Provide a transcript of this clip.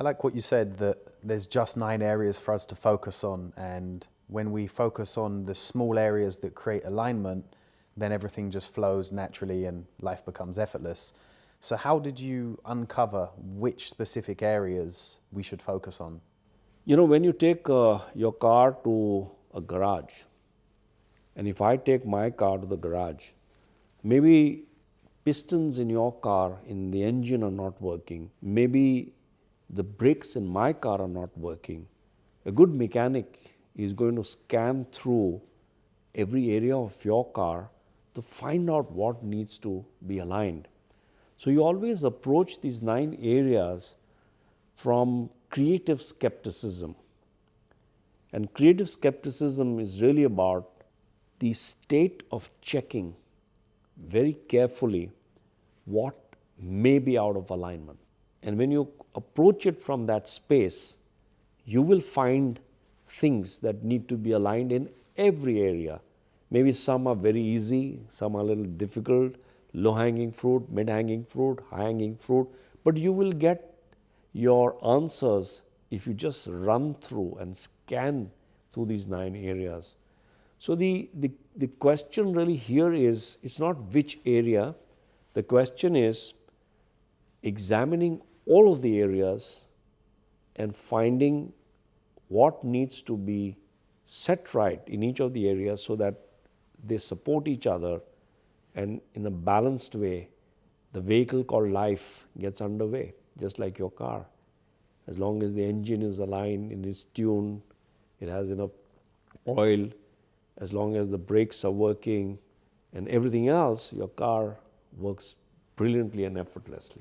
I like what you said, that there's just 9 areas for us to focus on, and when we focus on the small areas that create alignment, then everything just flows naturally and life becomes effortless. So how did you uncover which specific areas we should focus on? You know, when you take your car to a garage, and if I take my car to the garage, maybe pistons in your car, in the engine are not working. Maybe the brakes in my car are not working. A good mechanic is going to scan through every area of your car to find out what needs to be aligned. So you always approach these 9 areas from creative skepticism. And creative skepticism is really about the state of checking very carefully what may be out of alignment. And when you approach it from that space, you will find things that need to be aligned in every area. Maybe some are very easy, some are a little difficult, low-hanging fruit, mid-hanging fruit, high-hanging fruit, but you will get your answers if you just run through and scan through these 9 areas. So the question really here is, it's not which area, the question is examining all of the areas and finding what needs to be set right in each of the areas so that they support each other, and in a balanced way, the vehicle called life gets underway, just like your car. As long as the engine is aligned, in its tune, it has enough oil, as long as the brakes are working and everything else, your car works brilliantly and effortlessly.